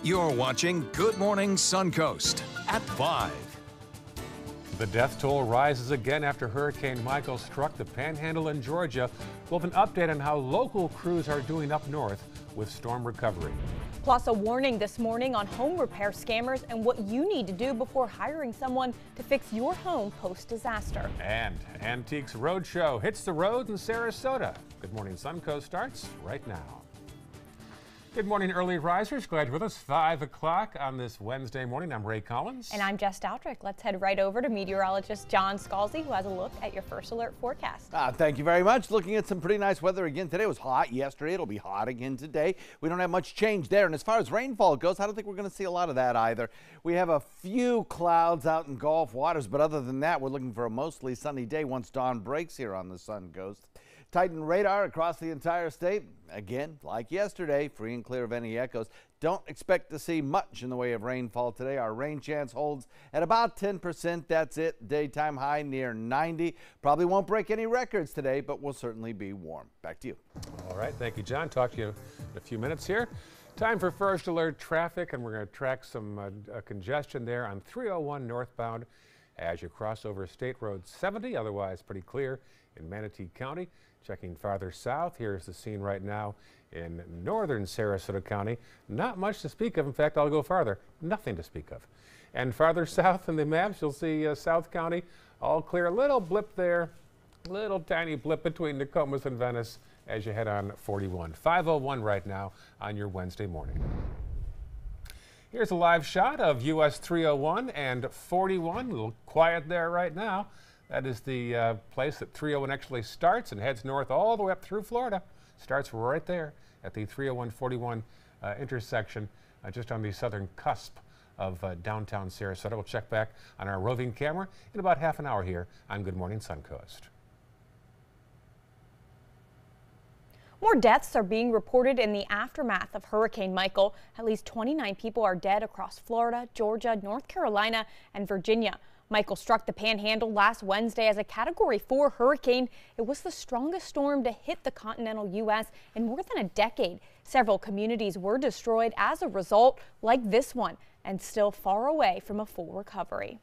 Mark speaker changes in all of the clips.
Speaker 1: You're watching Good Morning Suncoast at 5.
Speaker 2: The death toll rises again after Hurricane Michael struck the Panhandle in Georgia. We'll have an update on how local crews are doing up north with storm recovery.
Speaker 3: Plus a warning this morning on home repair scammers and what you need to do before hiring someone to fix your home post-disaster.
Speaker 2: And Antiques Roadshow hits the road in Sarasota. Good Morning Suncoast starts right now. Good morning, early risers. Glad you're with us. 5 o'clock on this Wednesday morning. I'm Ray Collins.
Speaker 3: And I'm Jess Dowtrick. Let's head right over to meteorologist John Scalzi, who has a look at your first alert forecast.
Speaker 4: Thank you very much. Looking at some pretty nice weather again today. It was hot yesterday. It'll be hot again today. We don't have much change there. And as far as rainfall goes, I don't think we're going to see a lot of that either. We have a few clouds out in Gulf waters, but other than that, we're looking for a mostly sunny day once dawn breaks here on the Suncoast. Tighten radar across the entire state. Again, like yesterday, free and clear of any echoes. Don't expect to see much in the way of rainfall today. Our rain chance holds at about 10%. That's it. Daytime high near 90. Probably won't break any records today, but will certainly be warm. Back to you.
Speaker 2: All right. Thank you, John. Talk to you in a few minutes here. Time for first alert traffic, and we're going to track some congestion there on 301 northbound as you cross over State Road 70. Otherwise, pretty clear in Manatee County. Checking farther south, here's the scene right now in northern Sarasota County. Not much to speak of. In fact, I'll go farther. Nothing to speak of. And farther south in the maps, you'll see South County all clear. A little blip there, little tiny blip between Nokomis and Venice as you head on 41. 5:01 right now on your Wednesday morning. Here's a live shot of US 301 and 41. A little quiet there right now. That is the place that 301 actually starts and heads north all the way up through Florida. Starts right there at the 301-41 intersection, just on the southern cusp of downtown Sarasota. We'll check back on our roving camera in about half an hour here on Good Morning Suncoast.
Speaker 3: More deaths are being reported in the aftermath of Hurricane Michael. At least 29 people are dead across Florida, Georgia, North Carolina, and Virginia. Michael struck the Panhandle last Wednesday as a Category 4 hurricane. It was the strongest storm to hit the continental U.S. in more than a decade. Several communities were destroyed as a result, like this one, and still far away from a full recovery.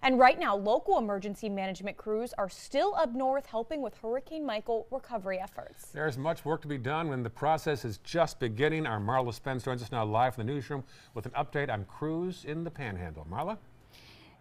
Speaker 3: And right now, local emergency management crews are still up north helping with Hurricane Michael recovery efforts.
Speaker 2: There's much work to be done when the process is just beginning. Our Marla Spence joins us now live from the newsroom with an update on crews in the Panhandle. Marla?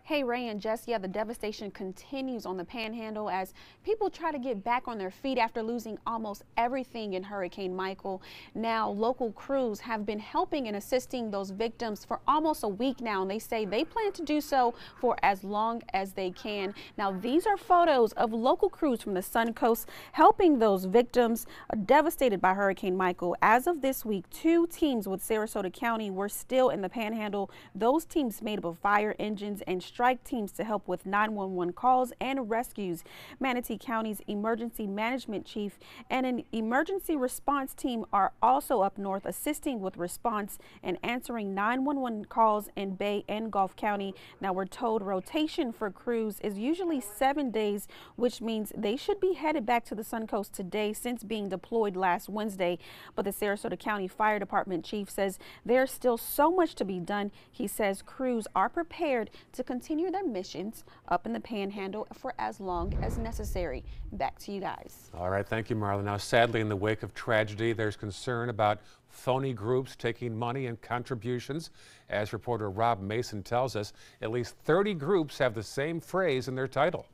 Speaker 5: Hey, Ray and Jess, the devastation continues on the Panhandle as people try to get back on their feet after losing almost everything in Hurricane Michael. Now, local crews have been helping and assisting those victims for almost a week now, and they say they plan to do so for as long as they can. Now, these are photos of local crews from the Suncoast helping those victims devastated by Hurricane Michael. As of this week, 2 teams with Sarasota County were still in the Panhandle. Those teams made up of fire engines and strike teams to help with 911 calls and rescues. Manatee County's emergency management chief and an emergency response team are also up north assisting with response and answering 911 calls in Bay and Gulf County. Now, we're told rotation for crews is usually 7 days, which means they should be headed back to the Suncoast today since being deployed last Wednesday. But the Sarasota County Fire Department chief says there's still so much to be done. He says crews are prepared to continue their missions up in the Panhandle for as long as necessary. Back to you guys.
Speaker 2: All right, thank you, Marla. Now, sadly, in the wake of tragedy, there's concern about phony groups taking money and contributions. As reporter Rob Mason tells us, at least 30 groups have the same phrase in their title.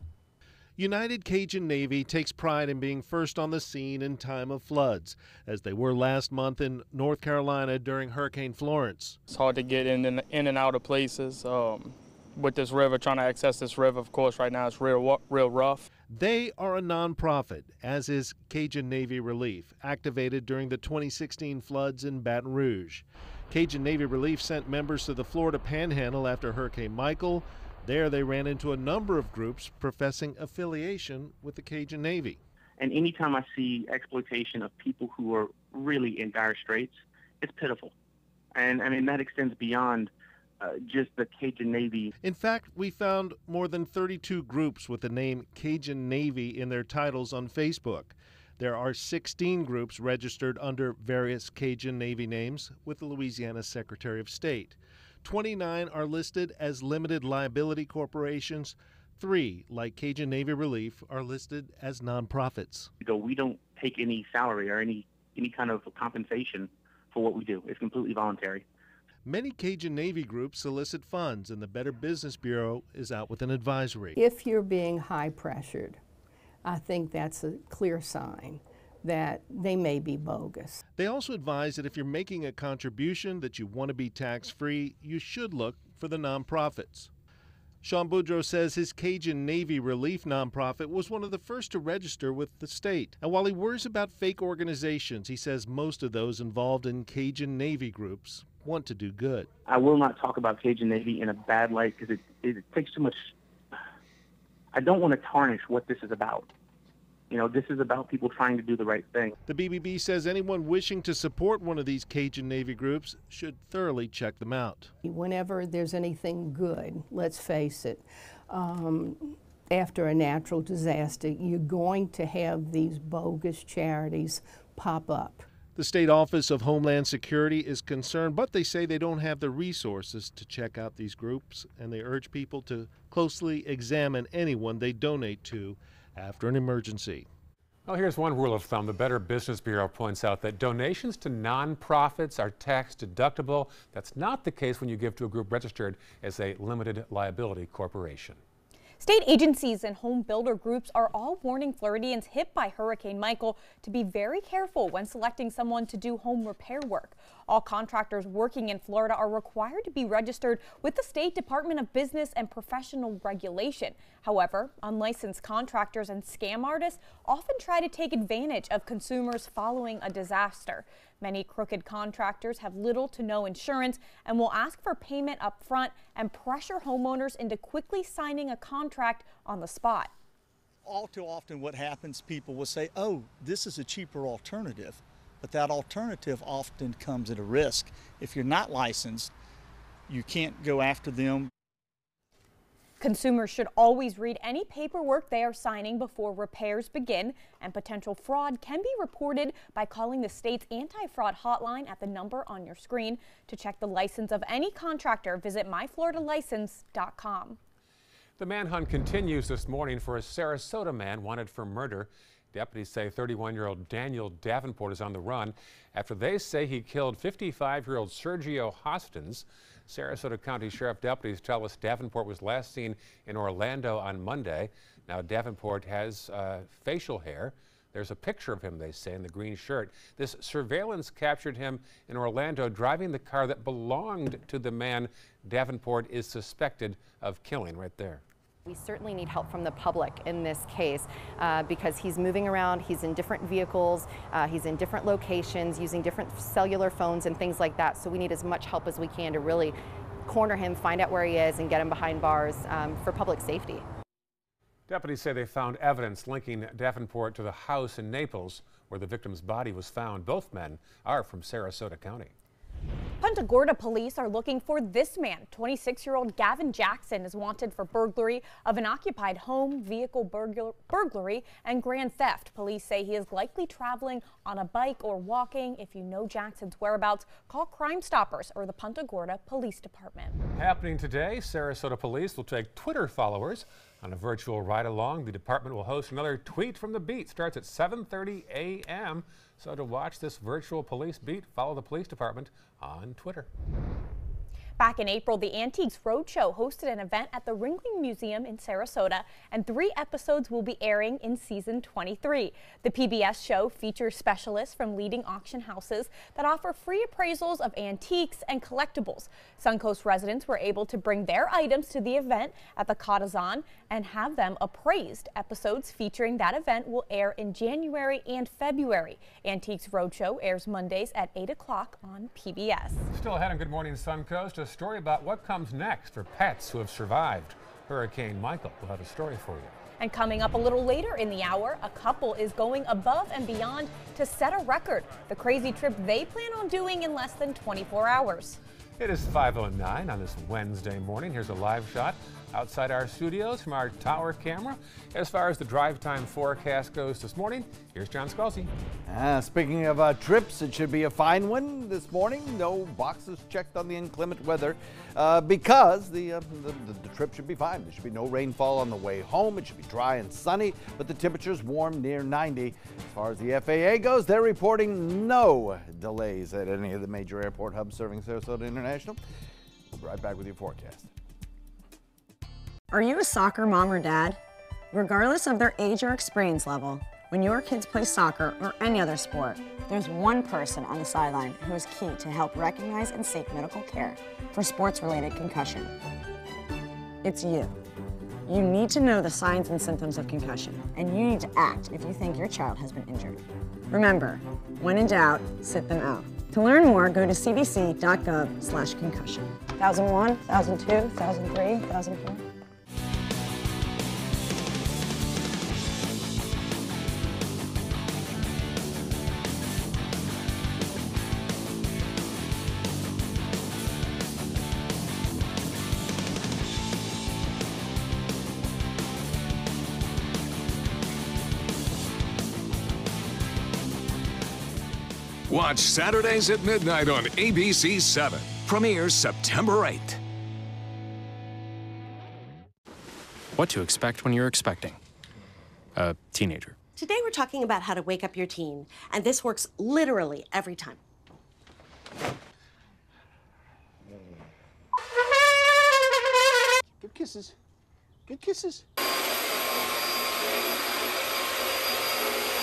Speaker 6: United Cajun Navy takes pride in being first on the scene in time of floods, as they were last month in North Carolina during Hurricane Florence.
Speaker 7: It's hard to get in and out of places. With this river, trying to access this river, of course, right now it's real rough.
Speaker 6: They are a nonprofit, as is Cajun Navy Relief, activated during the 2016 floods in Baton Rouge. Cajun Navy Relief sent members to the Florida Panhandle after Hurricane Michael. There they ran into a number of groups professing affiliation with the Cajun Navy.
Speaker 8: And anytime I see exploitation of people who are really in dire straits, it's pitiful. And I mean, that extends beyond just the Cajun Navy.
Speaker 6: In fact, we found more than 32 groups with the name Cajun Navy in their titles on Facebook. There are 16 groups registered under various Cajun Navy names with the Louisiana Secretary of State. 29 are listed as limited liability corporations. 3, like Cajun Navy Relief, are listed as nonprofits.
Speaker 8: We don't take any salary or any kind of compensation for what we do. It's completely voluntary.
Speaker 6: Many Cajun Navy groups solicit funds, and the Better Business Bureau is out with an advisory.
Speaker 9: If you're being high pressured, I think that's a clear sign that they may be bogus.
Speaker 6: They also advise that if you're making a contribution that you want to be tax-free, you should look for the nonprofits. Sean Boudreau says his Cajun Navy Relief nonprofit was one of the first to register with the state. And while he worries about fake organizations, he says most of those involved in Cajun Navy groups want to do good.
Speaker 8: I will not talk about Cajun Navy in a bad light because it takes too much. I don't want to tarnish what this is about. You know, this is about people trying to do the right thing.
Speaker 6: The BBB says anyone wishing to support one of these Cajun Navy groups should thoroughly check them out.
Speaker 9: Whenever there's anything good, let's face it, after a natural disaster, you're going to have these bogus charities pop up.
Speaker 6: The State Office of Homeland Security is concerned, but they say they don't have the resources to check out these groups, and they urge people to closely examine anyone they donate to after an emergency.
Speaker 2: Well, here's one rule of thumb. The Better Business Bureau points out that donations to nonprofits are tax deductible. That's not the case when you give to a group registered as a limited liability corporation.
Speaker 3: State agencies and home builder groups are all warning Floridians hit by Hurricane Michael to be very careful when selecting someone to do home repair work. All contractors working in Florida are required to be registered with the State Department of Business and Professional Regulation. However, unlicensed contractors and scam artists often try to take advantage of consumers following a disaster. Many crooked contractors have little to no insurance and will ask for payment up front and pressure homeowners into quickly signing a contract on the spot.
Speaker 10: All too often what happens, people will say, oh, this is a cheaper alternative, but that alternative often comes at a risk. If you're not licensed, you can't go after them.
Speaker 3: Consumers should always read any paperwork they are signing before repairs begin, and potential fraud can be reported by calling the state's anti-fraud hotline at the number on your screen. To check the license of any contractor, visit myfloridalicense.com.
Speaker 2: The manhunt continues this morning for a Sarasota man wanted for murder. Deputies say 31-year-old Daniel Davenport is on the run after they say he killed 55-year-old Sergio Hostins. Sarasota County Sheriff deputies tell us Davenport was last seen in Orlando on Monday. Now Davenport has facial hair. There's a picture of him, they say, in the green shirt. This surveillance captured him in Orlando driving the car that belonged to the man Davenport is suspected of killing right there.
Speaker 11: We certainly need help from the public in this case because he's moving around, he's in different vehicles, he's in different locations, using different cellular phones and things like that. So we need as much help as we can to really corner him, find out where he is, and get him behind bars for public safety.
Speaker 2: Deputies say they found evidence linking Davenport to the house in Naples where the victim's body was found. Both men are from Sarasota County.
Speaker 3: Punta Gorda police are looking for this man. 26-year-old Gavin Jackson is wanted for burglary of an occupied home, vehicle burglary, and grand theft. Police say he is likely traveling on a bike or walking. If you know Jackson's whereabouts, call Crime Stoppers or the Punta Gorda Police Department.
Speaker 2: Happening today, Sarasota police will take Twitter followers on a virtual ride-along. The department will host another Tweet from the Beat. Starts at 7:30 a.m. So to watch this virtual police beat, follow the police department on Twitter.
Speaker 3: Back in April, the Antiques Roadshow hosted an event at the Ringling Museum in Sarasota, and 3 episodes will be airing in season 23. The PBS show features specialists from leading auction houses that offer free appraisals of antiques and collectibles. Suncoast residents were able to bring their items to the event at the Cottazon and have them appraised. Episodes featuring that event will air in January and February. Antiques Roadshow airs Mondays at 8 o'clock on PBS.
Speaker 2: Still ahead on Good Morning Suncoast, a story about what comes next for pets who have survived Hurricane Michael. We'll have a story for you.
Speaker 3: And coming up a little later in the hour, a couple is going above and beyond to set a record. The crazy trip they plan on doing in less than 24 hours.
Speaker 2: It is 5:09 on this Wednesday morning. Here's a live shot outside our studios from our tower camera. As far as the drive time forecast goes this morning, here's John Scalzi.
Speaker 4: Speaking of trips, it should be a fine one this morning. No boxes checked on the inclement weather because the trip should be fine. There should be no rainfall on the way home. It should be dry and sunny, but the temperature's warm near 90. As far as the FAA goes, they're reporting no delays at any of the major airport hubs serving Sarasota International. We'll be right back with your forecast.
Speaker 12: Are you a soccer mom or dad? Regardless of their age or experience level, when your kids play soccer or any other sport, there's one person on the sideline who is key to help recognize and seek medical care for sports-related concussion. It's you. You need to know the signs and symptoms of concussion, and you need to act if you think your child has been injured. Remember, when in doubt, sit them out. To learn more, go to cdc.gov/concussion. 1001, 1002, 1003, 1004.
Speaker 1: Watch Saturdays at midnight on ABC 7. Premieres September 8th.
Speaker 13: What to expect when you're expecting a teenager.
Speaker 14: Today we're talking about how to wake up your teen, and this works literally every time.
Speaker 15: Good kisses. Good kisses.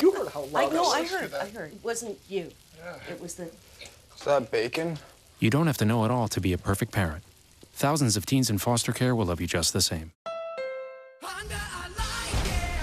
Speaker 15: You heard how loud
Speaker 14: I heard. It wasn't you. Yeah. It was the...
Speaker 16: Is that bacon?
Speaker 13: You don't have to know it all to be a perfect parent. Thousands of teens in foster care will love you just the same.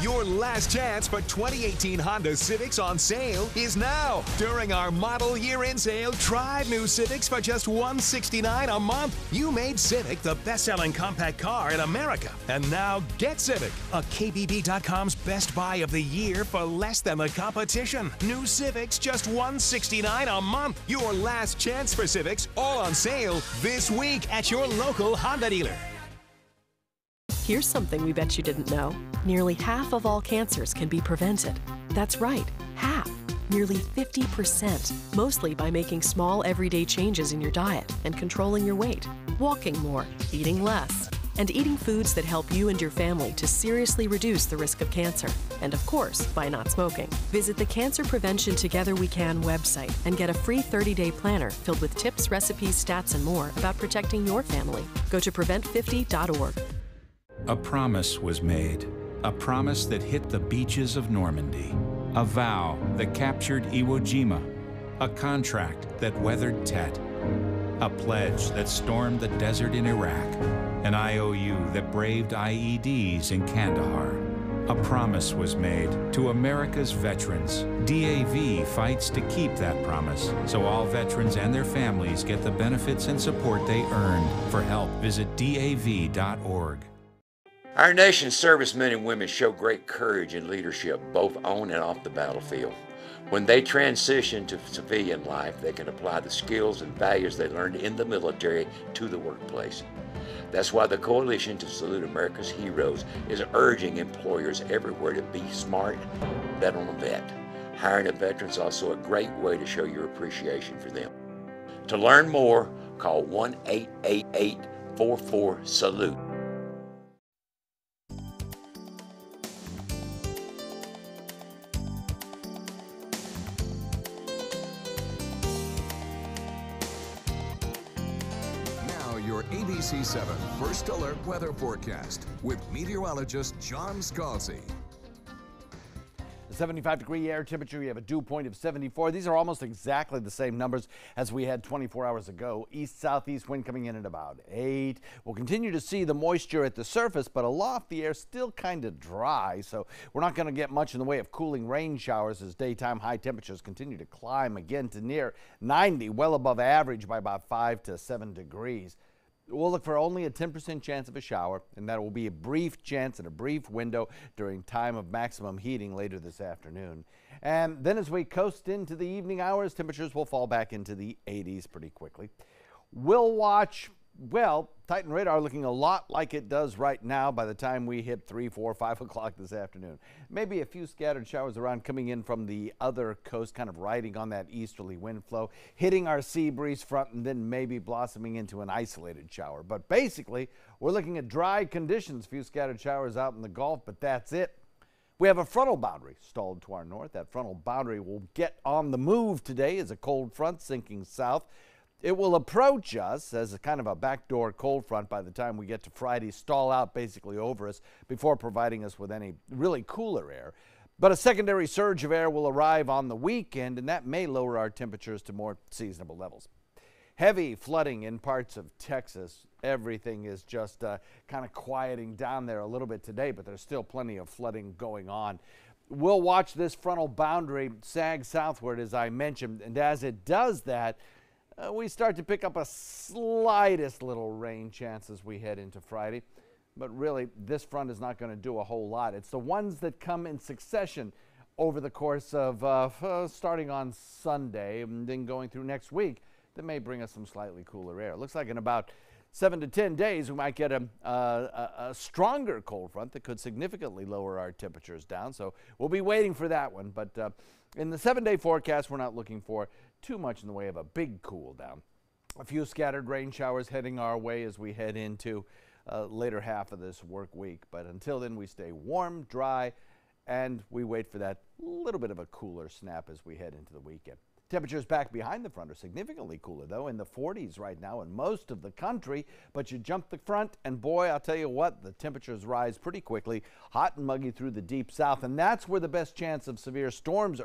Speaker 17: Your last chance for 2018 Honda Civics on sale is now. During our model year-end sale, try new Civics for just $169 a month. You made Civic the best-selling compact car in America. And now get Civic, a KBB.com's best buy of the year for less than the competition. New Civics just $169 a month. Your last chance for Civics, all on sale this week at your local Honda dealer.
Speaker 18: Here's something we bet you didn't know. Nearly half of all cancers can be prevented. That's right, half. Nearly 50%, mostly by making small everyday changes in your diet and controlling your weight, walking more, eating less, and eating foods that help you and your family to seriously reduce the risk of cancer. And of course, by not smoking. Visit the Cancer Prevention Together We Can website and get a free 30-day planner filled with tips, recipes, stats, and more about protecting your family. Go to prevent50.org.
Speaker 19: A promise was made, a promise that hit the beaches of Normandy, a vow that captured Iwo Jima, a contract that weathered Tet, a pledge that stormed the desert in Iraq, an IOU that braved IEDs in Kandahar. A promise was made to America's veterans. DAV fights to keep that promise, so all veterans and their families get the benefits and support they earned. For help, visit DAV.org.
Speaker 20: Our nation's servicemen and women show great courage and leadership both on and off the battlefield. When they transition to civilian life, they can apply the skills and values they learned in the military to the workplace. That's why the Coalition to Salute America's Heroes is urging employers everywhere to be smart, bet on a vet. Hiring a veteran is also a great way to show your appreciation for them. To learn more, call 1-888-44-SALUTE.
Speaker 1: Your ABC 7 First Alert Weather Forecast with meteorologist John Scalzi.
Speaker 4: A 75-degree air temperature, we have a dew point of 74. These are almost exactly the same numbers as we had 24 hours ago. East-southeast wind coming in at about 8. We'll continue to see the moisture at the surface, but aloft the air still kind of dry, so we're not going to get much in the way of cooling rain showers as daytime high temperatures continue to climb again to near 90, well above average by about 5 to 7 degrees. We'll look for only a 10% chance of a shower, and that will be a brief chance and a brief window during time of maximum heating later this afternoon. And then as we coast into the evening hours, temperatures will fall back into the 80s pretty quickly. We'll watch well, Titan radar looking a lot like it does right now by the time we hit 3, 4, 5 o'clock this afternoon. Maybe a few scattered showers around coming in from the other coast, kind of riding on that easterly wind flow, hitting our sea breeze front, and then maybe blossoming into an isolated shower. But basically, we're looking at dry conditions, a few scattered showers out in the Gulf, but that's it. We have a frontal boundary stalled to our north. That frontal boundary will get on the move today as a cold front sinking south. It will approach us as a kind of a backdoor cold front by the time we get to Friday, stall out basically over us before providing us with any really cooler air. But a secondary surge of air will arrive on the weekend, and that may lower our temperatures to more seasonable levels. Heavy flooding in parts of Texas. Everything is just kind of quieting down there a little bit today, but there's still plenty of flooding going on. We'll watch this frontal boundary sag southward, as I mentioned, and as it does that, we start to pick up a slightest little rain chance as we head into Friday. But really, this front is not going to do a whole lot. It's the ones that come in succession over the course of starting on Sunday and then going through next week that may bring us some slightly cooler air. It looks like in about 7 to 10 days, we might get a stronger cold front that could significantly lower our temperatures down. So we'll be waiting for that one. But in the 7-day forecast, we're not looking for too much in the way of a big cool down. A few scattered rain showers heading our way as we head into later half of this work week. But until then, we stay warm, dry, and we wait for that little bit of a cooler snap as we head into the weekend. Temperatures back behind the front are significantly cooler, though, in the 40s right now in most of the country. But you jump the front, and boy, I'll tell you what, the temperatures rise pretty quickly, hot and muggy through the deep south. And that's where the best chance of thunderstorms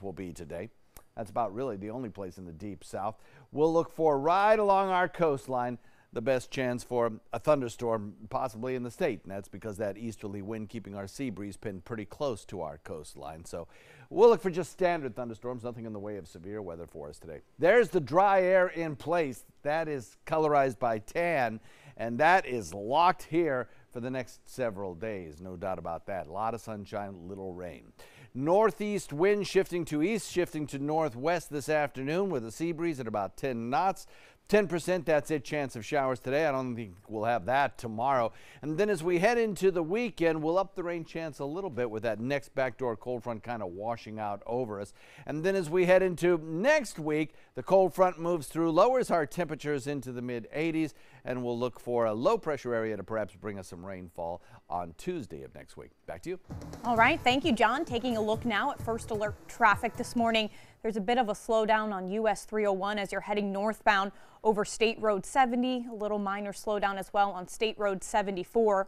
Speaker 4: will be today. That's about really the only place in the deep south. We'll look for right along our coastline the best chance for a thunderstorm possibly in the state, and that's because that easterly wind keeping our sea breeze pinned pretty close to our coastline. So we'll look for just standard thunderstorms, nothing in the way of severe weather for us today. There's the dry air in place. That is colorized by tan, and that is locked here for the next several days, no doubt about that. A lot of sunshine, little rain. Northeast wind shifting to east, shifting to northwest this afternoon with a sea breeze at about 10 knots. 10%, that's it, chance of showers today. I don't think we'll have that tomorrow. And then as we head into the weekend, we'll up the rain chance a little bit with that next backdoor cold front kind of washing out over us. And then as we head into next week, the cold front moves through, lowers our temperatures into the mid-80s, and we'll look for a low pressure area to perhaps bring us some rainfall on Tuesday of next week. Back to you.
Speaker 3: All right. Thank you, John. Taking a look now at first alert traffic this morning. There's a bit of a slowdown on US 301 as you're heading northbound over State Road 70. A little minor slowdown as well on State Road 64,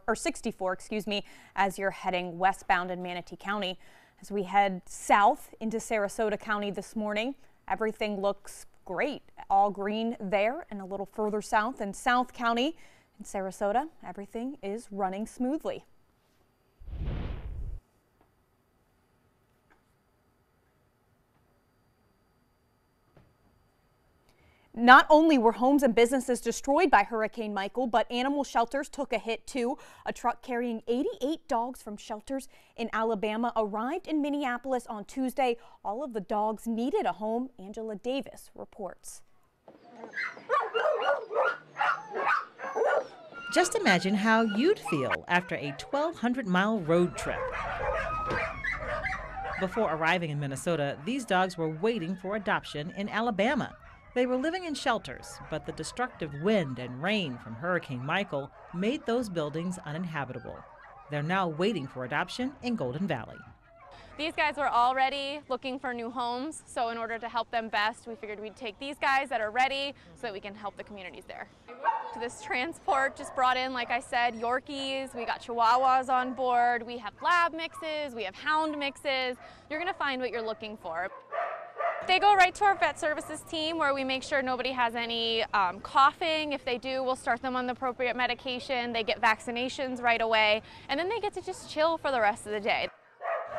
Speaker 3: as you're heading westbound in Manatee County. As we head south into Sarasota County this morning, everything looks great. All green there, and a little further south in South County in Sarasota, everything is running smoothly. Not only were homes and businesses destroyed by Hurricane Michael, but animal shelters took a hit too. A truck carrying 88 dogs from shelters in Alabama arrived in Minneapolis on Tuesday. All of the dogs needed a home. Angela Davis reports.
Speaker 16: Just imagine how you'd feel after a 1,200-mile road trip. Before arriving in Minnesota, these dogs were waiting for adoption in Alabama. They were living in shelters, but the destructive wind and rain from Hurricane Michael made those buildings uninhabitable. They're now waiting for adoption in Golden Valley.
Speaker 21: These guys were already looking for new homes, so in order to help them best, we figured we'd take these guys that are ready so that we can help the communities there. This transport just brought in, like I said, Yorkies, we got Chihuahuas on board, we have lab mixes, we have hound mixes. You're gonna find what you're looking for. They go right to our vet services team where we make sure nobody has any coughing. If they do, we'll start them on the appropriate medication. They get vaccinations right away, and then they get to just chill for the rest of the day.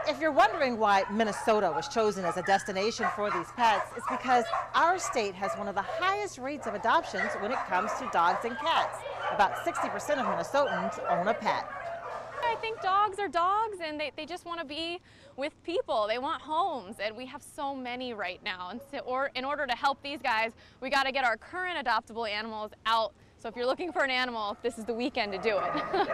Speaker 22: If you're wondering why Minnesota was chosen as a destination for these pets, it's because our state has one of the highest rates of adoptions when it comes to dogs and cats. About 60% of Minnesotans own a pet.
Speaker 21: I think dogs are dogs, and they just want to be with people. They want homes, and we have so many right now. And so, in order to help these guys, we got to get our current adoptable animals out. So if you're looking for an animal, this is the weekend to do it.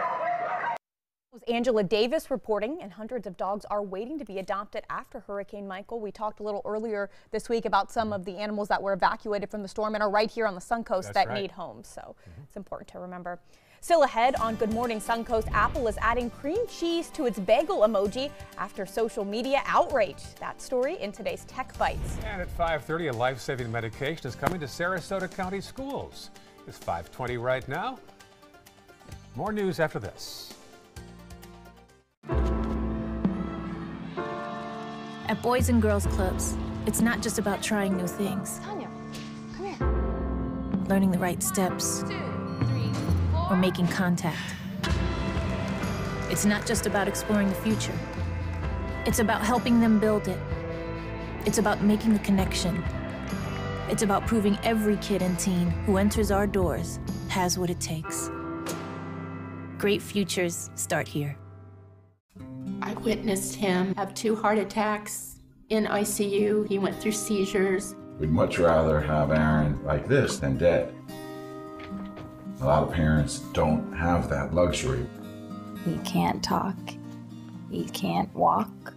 Speaker 3: Angela Davis reporting, and hundreds of dogs are waiting to be adopted after Hurricane Michael. We talked a little earlier this week about some of the animals that were evacuated from the storm and are right here on the Suncoast that need homes. So it's important to remember. Still ahead on Good Morning Suncoast, Apple is adding cream cheese to its bagel emoji after social media outrage. That story in today's Tech Bites.
Speaker 2: And at 5:30, a life-saving medication is coming to Sarasota County schools. It's 5:20 right now. More news after this.
Speaker 5: At Boys and Girls Clubs, it's not just about trying new things.
Speaker 21: Tanya, come here.
Speaker 5: Learning the right steps.
Speaker 21: 2, 3, 4.
Speaker 5: Or making contact. It's not just about exploring the future. It's about helping them build it. It's about making the connection. It's about proving every kid and teen who enters our doors has what it takes. Great futures start here.
Speaker 7: I witnessed him have 2 heart attacks in ICU. He went through seizures.
Speaker 23: We'd much rather have Aaron like this than dead. A lot of parents don't have that luxury.
Speaker 24: He can't talk. He can't walk.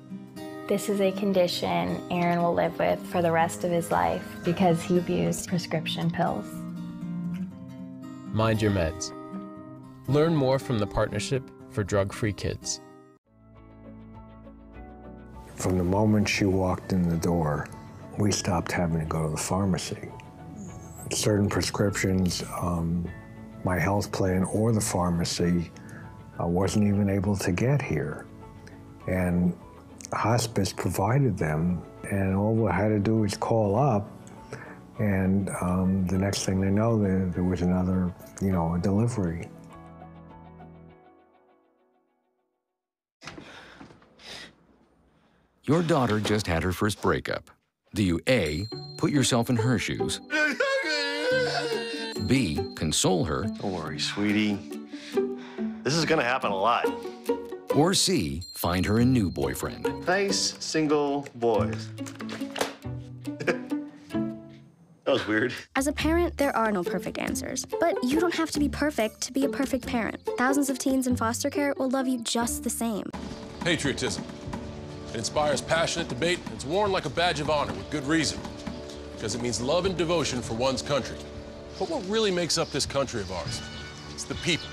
Speaker 24: This is a condition Aaron will live with for the rest of his life because he abused prescription pills.
Speaker 25: Mind your meds. Learn more from the Partnership for Drug-Free Kids.
Speaker 26: From the moment she walked in the door, we stopped having to go to the pharmacy. Certain prescriptions, my health plan or the pharmacy wasn't even able to get here. And hospice provided them, and all we had to do was call up, and the next thing they know, there was another, a delivery.
Speaker 27: Your daughter just had her first breakup. Do you A, put yourself in her shoes, B, console her,
Speaker 28: don't worry, sweetie. This is gonna happen a lot.
Speaker 27: or C, find her a new boyfriend?
Speaker 28: Nice, single boys. That was weird.
Speaker 29: As a parent, there are no perfect answers. But you don't have to be perfect to be a perfect parent. Thousands of teens in foster care will love you just the same.
Speaker 30: Patriotism. It inspires passionate debate, and it's worn like a badge of honor with good reason. Because it means love and devotion for one's country. But what really makes up this country of ours? It's the people.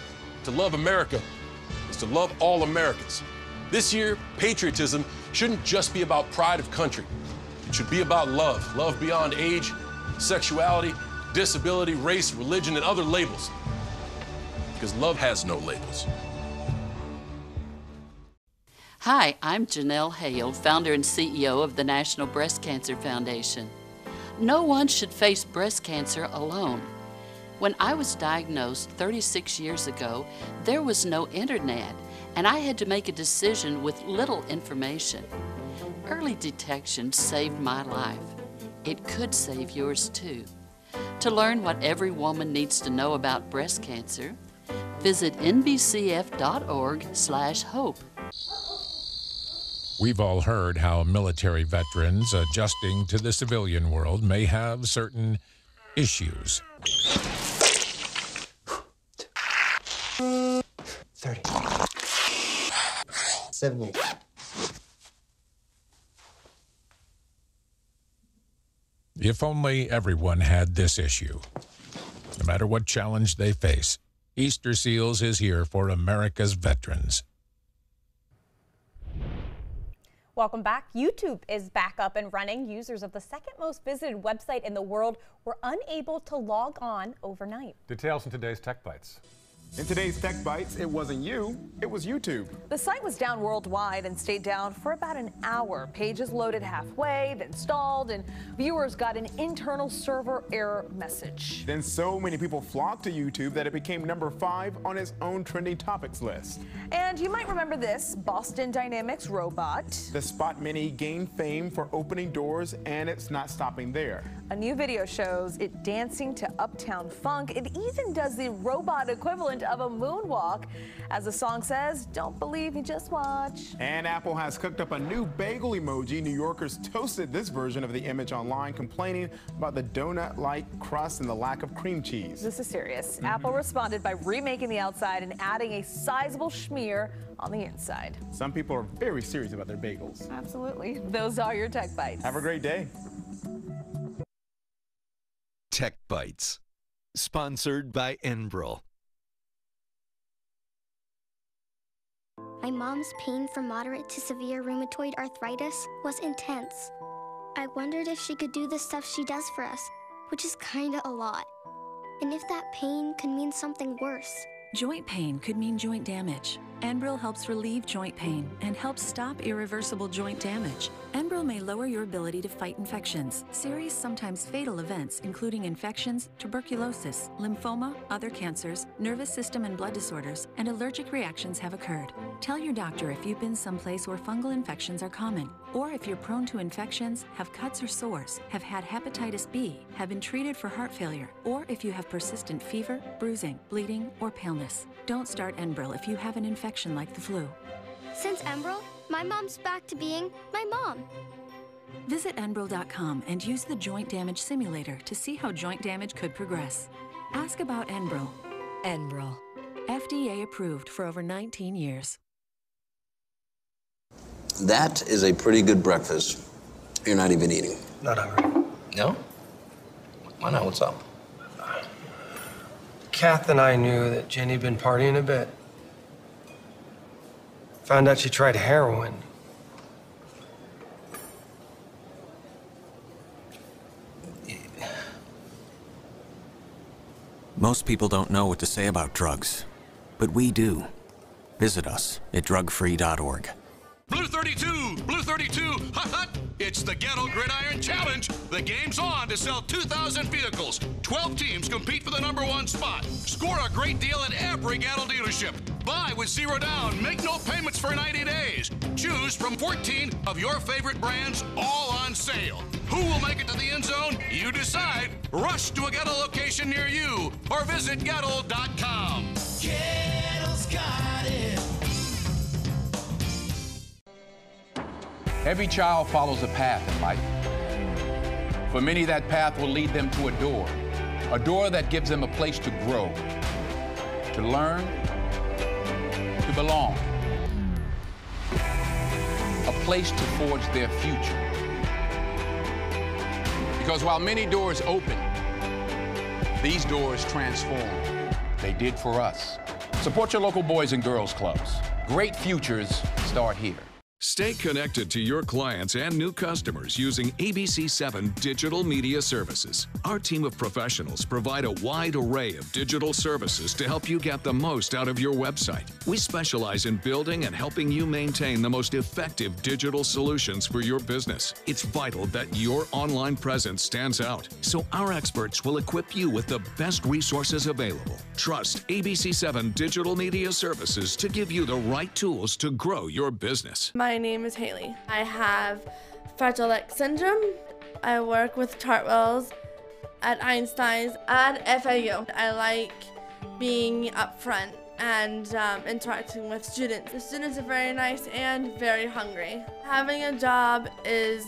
Speaker 30: To love America is to love all Americans. This year, patriotism shouldn't just be about pride of country. It should be about love. Love beyond age, sexuality, disability, race, religion, and other labels. Because love has no labels.
Speaker 31: Hi, I'm Janelle Hale, founder and CEO of the National Breast Cancer Foundation. No one should face breast cancer alone. When I was diagnosed 36 years ago, there was no internet, and I had to make a decision with little information. Early detection saved my life. It could save yours too. To learn what every woman needs to know about breast cancer, visit nbcf.org/hope.
Speaker 19: We've all heard how military veterans adjusting to the civilian world may have certain issues.
Speaker 15: 30. 78.
Speaker 19: If only everyone had this issue. No matter what challenge they face, Easter Seals is here for America's veterans.
Speaker 3: Welcome back. YouTube is back up and running. Users of the second most visited website in the world were unable to log on overnight.
Speaker 2: Details in today's Tech Bites.
Speaker 32: In today's Tech Bites, it wasn't you, it was YouTube.
Speaker 33: The site was down worldwide and stayed down for about an hour. Pages loaded halfway, then stalled, and viewers got an internal server error message.
Speaker 32: Then so many people flocked to YouTube that it became number 5 on its own trending topics list.
Speaker 33: And you might remember this Boston Dynamics robot.
Speaker 32: The Spot Mini gained fame for opening doors, and it's not stopping there.
Speaker 33: A new video shows it dancing to Uptown Funk. It even does the robot equivalent equivalent of a moonwalk. As the song says, don't believe me, just watch.
Speaker 32: And Apple has cooked up a new bagel emoji. New Yorkers toasted this version of the image online, complaining about the donut-like crust and the lack of cream cheese.
Speaker 33: This is serious. Apple responded by remaking the outside and adding a sizable schmear on the inside.
Speaker 32: Some people are very serious about their bagels.
Speaker 33: Absolutely. Those are your Tech Bites.
Speaker 32: Have a great day.
Speaker 1: Tech Bites, sponsored by Enbrel.
Speaker 29: My mom's pain from moderate to severe rheumatoid arthritis was intense. I wondered if she could do the stuff she does for us, which is kinda a lot. And if that pain could mean something worse.
Speaker 4: Joint pain could mean joint damage. Enbrel helps relieve joint pain and helps stop irreversible joint damage. Enbrel may lower your ability to fight infections. Serious, sometimes fatal events, including infections, tuberculosis, lymphoma, other cancers, nervous system and blood disorders, and allergic reactions have occurred. Tell your doctor if you've been someplace where fungal infections are common, or if you're prone to infections, have cuts or sores, have had hepatitis B, have been treated for heart failure, or if you have persistent fever, bruising, bleeding, or paleness. Don't start Enbrel if you have an infection like the flu.
Speaker 29: Since Enbrel, my mom's back to being my mom.
Speaker 4: Visit Enbrel.com and use the joint damage simulator to see how joint damage could progress. Ask about Enbrel. Enbrel. FDA approved for over 19 years.
Speaker 6: That is a pretty good breakfast. You're not even eating.
Speaker 8: Not hungry.
Speaker 6: No? Why not? What's up?
Speaker 8: Kath and I knew that Jenny'd been partying a bit. Found out she tried heroin.
Speaker 9: Most people don't know what to say about drugs, but we do. Visit us at drugfree.org.
Speaker 10: Blue 32! Blue 32! Hut hut! It's the Ghetto Gridiron Challenge. The game's on to sell 2,000 vehicles. 12 teams compete for the #1 spot. Score a great deal at every Ghetto dealership. Buy with 0 down. Make no payments for 90 days. Choose from 14 of your favorite brands, all on sale. Who will make it to the end zone? You decide. Rush to a Ghetto location near you or visit Ghetto.com.
Speaker 11: Ghetto's got it.
Speaker 12: Every child follows a path in life. For many, that path will lead them to a door that gives them a place to grow, to learn, to belong, a place to forge their future. Because while many doors open, these doors transform. They did for us. Support your local Boys and Girls Clubs. Great futures start here.
Speaker 13: Stay connected to your clients and new customers using ABC7 Digital Media Services. Our team of professionals provide a wide array of digital services to help you get the most out of your website. We specialize in building and helping you maintain the most effective digital solutions for your business. It's vital that your online presence stands out, so our experts will equip you with the best resources available. Trust ABC7 Digital Media Services to give you the right tools to grow your business.
Speaker 14: My name is Haley. I have Fragile X syndrome. I work with Chartwells at Einstein's and FAU. I like being up front and interacting with students. The students are very nice and very hungry. Having a job is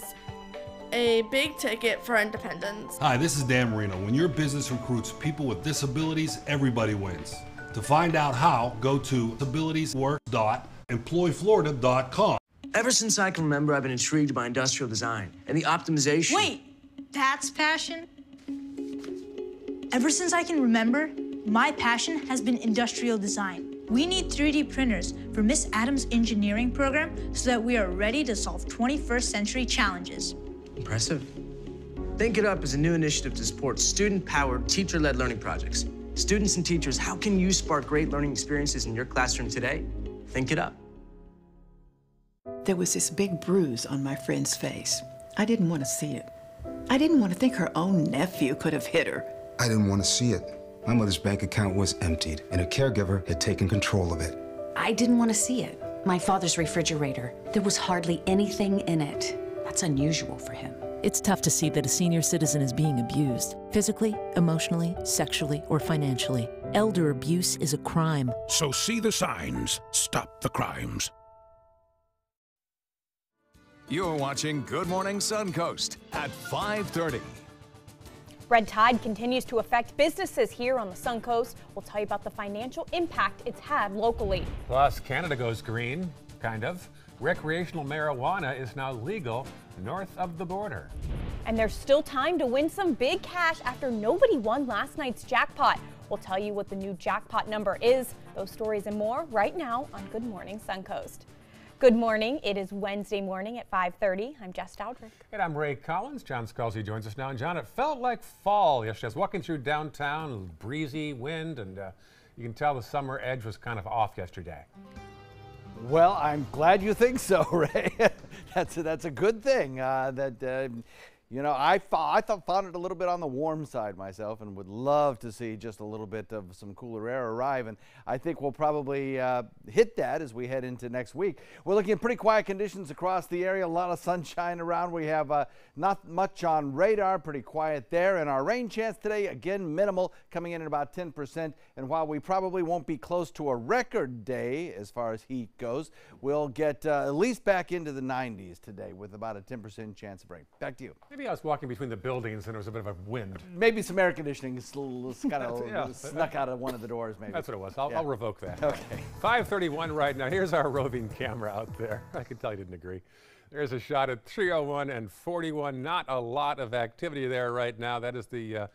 Speaker 14: a big ticket for independence.
Speaker 17: Hi, this is Dan Marino. When your business recruits people with disabilities, everybody wins. To find out how, go to disabilitieswork.employflorida.com.
Speaker 18: Ever since I can remember, I've been intrigued by industrial design and the optimization.
Speaker 20: Wait, that's passion? Ever since I can remember, my passion has been industrial design. We need 3D printers for Miss Adams' engineering program so that we are ready to solve 21st century challenges.
Speaker 18: Impressive. Think It Up is a new initiative to support student-powered, teacher-led learning projects. Students and teachers, how can you spark great learning experiences in your classroom today? Think It Up.
Speaker 34: There was this big bruise on my friend's face. I didn't want to see it. I didn't want to think her own nephew could have hit her.
Speaker 35: I didn't want to see it. My mother's bank account was emptied, and a caregiver had taken control of it.
Speaker 36: I didn't want to see it. My father's refrigerator. There was hardly anything in it. That's unusual for him.
Speaker 37: It's tough to see that a senior citizen is being abused, physically, emotionally, sexually, or financially.
Speaker 3: Elder abuse is a crime.
Speaker 5: So see the signs. Stop the crimes.
Speaker 13: You're watching Good Morning Suncoast at 5:30.
Speaker 7: Red tide continues to affect businesses here on the Suncoast. We'll tell you about the financial impact it's had locally.
Speaker 2: Plus, Canada goes green, kind of. Recreational marijuana is now legal north of the border.
Speaker 7: And there's still time to win some big cash after nobody won last night's jackpot. We'll tell you what the new jackpot number is. Those stories and more right now on Good Morning Suncoast. Good morning. It is Wednesday morning at 5:30. I'm Jess Dowdrick.
Speaker 2: And I'm Ray Collins. John Scalzi joins us now. And John, it felt like fall yesterday. I was walking through downtown, breezy wind, and you can tell the summer edge was kind of off yesterday.
Speaker 15: Well, I'm glad you think so, Ray. That's a good thing. You know, I found it a little bit on the warm side myself, and would love to see just a little bit of some cooler air arrive. And I think we'll probably hit that as we head into next week. We're looking at pretty quiet conditions across the area. A lot of sunshine around. We have not much on radar. Pretty quiet there. And our rain chance today, again, minimal, coming in at about 10%. And while we probably won't be close to a record day as far as heat goes, we'll get at least back into the 90s today with about a 10% chance of rain. Back to you.
Speaker 2: Maybe I was walking between the buildings and there was a bit of a wind.
Speaker 15: Maybe some air conditioning kind of snuck out of one of the doors, maybe.
Speaker 2: That's what it was. I'll revoke that.
Speaker 15: Okay.
Speaker 2: 5:31 right now. Here's our roving camera out there. I can tell you didn't agree. There's a shot at 301 and 41. Not a lot of activity there right now. That is the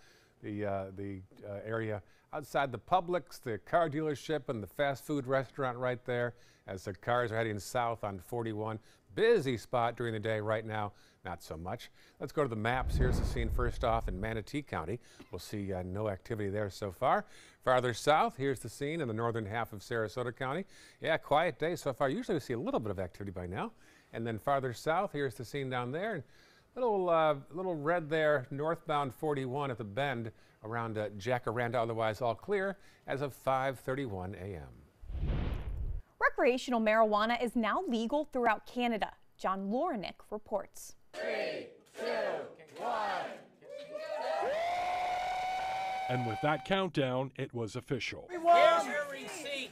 Speaker 2: area outside the Publix, the car dealership, and the fast food restaurant right there as the cars are heading south on 41. Busy spot during the day right now. Not so much. Let's go to the maps. Here's the scene first off in Manatee County. We'll see no activity there so far. Farther south, here's the scene in the northern half of Sarasota County. Yeah, quiet day so far. Usually we see a little bit of activity by now. And then farther south, here's the scene down there. And little red there, northbound 41 at the bend around Jacaranda, otherwise all clear as of 5:31 a.m.
Speaker 7: Recreational marijuana is now legal throughout Canada. John Lorenick reports.
Speaker 11: 3, 2, 1.
Speaker 5: And with that countdown, it was official.
Speaker 11: Here's your receipt.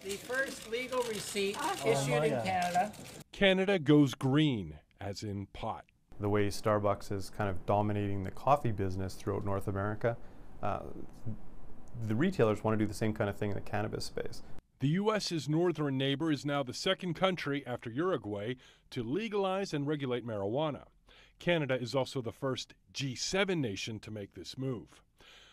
Speaker 11: The first legal receipt issued in Canada.
Speaker 5: Canada goes green, as in pot.
Speaker 16: The way Starbucks is kind of dominating the coffee business throughout North America, the retailers want to do the same kind of thing in the cannabis space.
Speaker 5: The U.S.'s northern neighbor is now the second country after Uruguay to legalize and regulate marijuana. Canada is also the first G7 nation to make this move.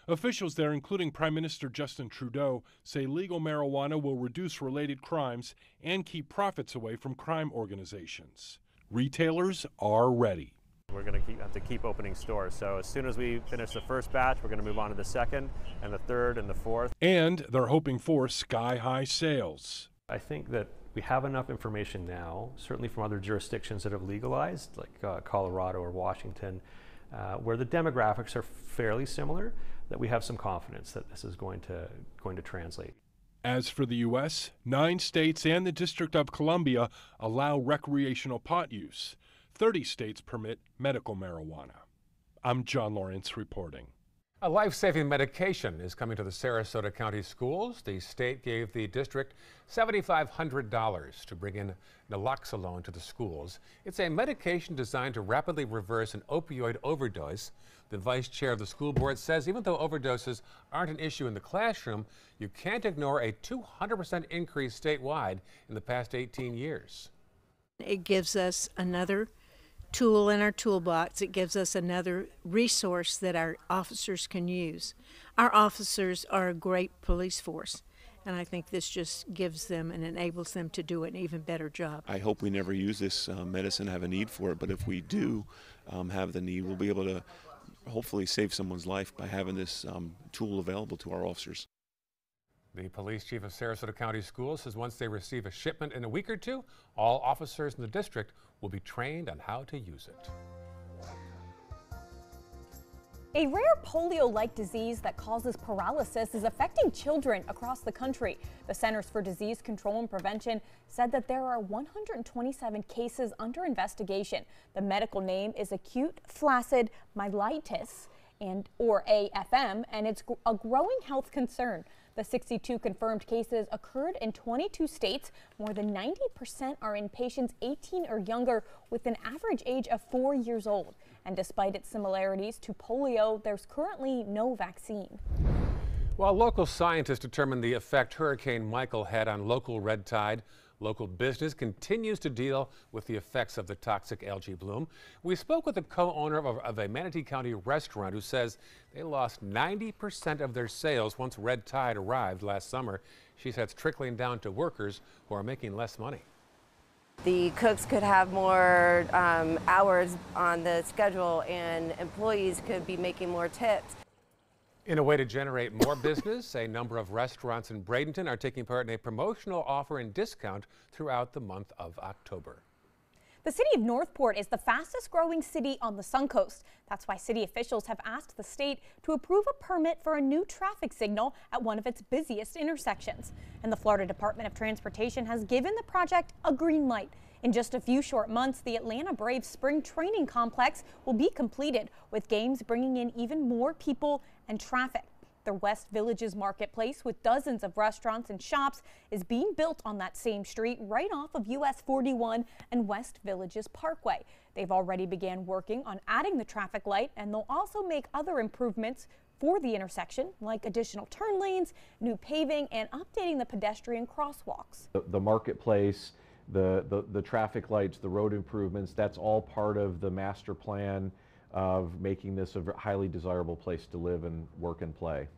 Speaker 5: Officials there, including Prime Minister Justin Trudeau, say legal marijuana will reduce related crimes and keep profits away from crime organizations. Retailers are ready.
Speaker 19: We're going to have to keep opening stores. So as soon as we finish the first batch, we're going to move on to the second and the third and the fourth.
Speaker 5: And they're hoping for sky-high sales.
Speaker 16: I think that we have enough information now, certainly from other jurisdictions that have legalized, like Colorado or Washington, where the demographics are fairly similar, that we have some confidence that this is going to translate.
Speaker 5: As for the U.S., 9 states and the District of Columbia allow recreational pot use. 30 states permit medical marijuana. I'm John Lawrence reporting.
Speaker 2: A life-saving medication is coming to the Sarasota County schools. The state gave the district $7,500 to bring in naloxone to the schools. It's a medication designed to rapidly reverse an opioid overdose. The vice chair of the school board says even though overdoses aren't an issue in the classroom, you can't ignore a 200% increase statewide in the past 18 years.
Speaker 21: It gives us another tool in our toolbox. It gives us another resource that our officers can use. Our officers are a great police force, and I think this just gives them and enables them to do an even better job.
Speaker 22: I hope we never use this medicine, have a need for it, but if we do have the need, we'll be able to hopefully save someone's life by having this tool available to our officers.
Speaker 2: The police chief of Sarasota County Schools says once they receive a shipment in a week or two, all officers in the district will be trained on how to use it.
Speaker 7: A rare polio-like disease that causes paralysis is affecting children across the country. The Centers for Disease Control and Prevention said that there are 127 cases under investigation. The medical name is acute flaccid myelitis. or AFM, and it's a growing health concern. The 62 confirmed cases occurred in 22 states. More than 90% are in patients 18 or younger with an average age of 4 years old. And despite its similarities to polio, there's currently no vaccine.
Speaker 2: While local scientists determine the effect Hurricane Michael had on local red tide, local business continues to deal with the effects of the toxic algae bloom. We spoke with the co-owner of a Manatee County restaurant who says they lost 90% of their sales once red tide arrived last summer. She says it's trickling down to workers who are making less money.
Speaker 1: The cooks could have more hours on the schedule and employees could be making more tips.
Speaker 2: In a way to generate more business, a number of restaurants in Bradenton are taking part in a promotional offer and discount throughout the month of October.
Speaker 7: The city of Northport is the fastest growing city on the Suncoast. That's why city officials have asked the state to approve a permit for a new traffic signal at one of its busiest intersections. And the Florida Department of Transportation has given the project a green light. In just a few short months, the Atlanta Braves spring training complex will be completed, with games bringing in even more people and traffic. The West Villages Marketplace, with dozens of restaurants and shops, is being built on that same street right off of US 41 and West Villages Parkway. They've already began working on adding the traffic light, and they'll also make other improvements for the intersection, like additional turn lanes, new paving, and updating the pedestrian crosswalks.
Speaker 4: The marketplace, the traffic lights, the road improvements, that's all part of the master plan of making this a highly desirable place to live and work and play.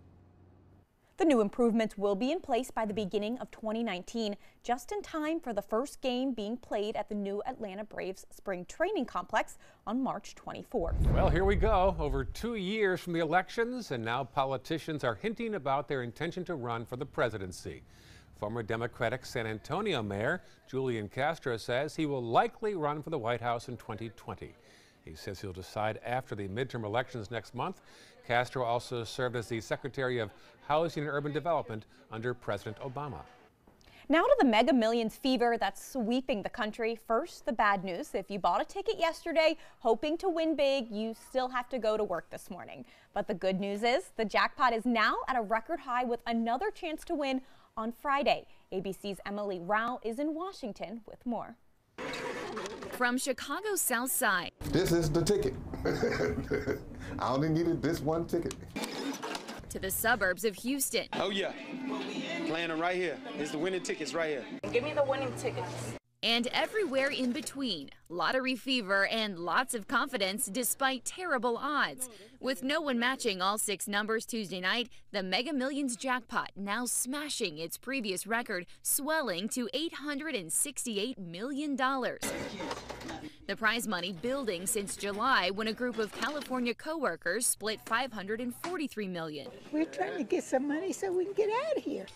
Speaker 7: The new improvements will be in place by the beginning of 2019, just in time for the first game being played at the new Atlanta Braves spring training complex on March 24th.
Speaker 2: Well, here we go. Over 2 years from the elections, and now politicians are hinting about their intention to run for the presidency. Former Democratic San Antonio Mayor Julian Castro says he will likely run for the White House in 2020. He says he'll decide after the midterm elections next month. Castro also served as the Secretary of Housing and Urban Development under President Obama.
Speaker 7: Now to the Mega Millions fever that's sweeping the country. First, the bad news. If you bought a ticket yesterday hoping to win big, you still have to go to work this morning. But the good news is the jackpot is now at a record high with another chance to win on Friday. ABC's Emily Rao is in Washington with more.
Speaker 6: From Chicago's South Side.
Speaker 8: This is the ticket. I only needed this one ticket.
Speaker 6: To the suburbs of Houston.
Speaker 9: Oh yeah, playing them right here. It's the winning tickets right here.
Speaker 6: Give me the winning tickets. And everywhere in between. Lottery fever and lots of confidence despite terrible odds. With no one matching all 6 numbers Tuesday night, the Mega Millions jackpot now smashing its previous record, swelling to $868 million. The prize money building since July when a group of California co-workers split $543 million.
Speaker 23: We're trying to get some money so we can get out of here.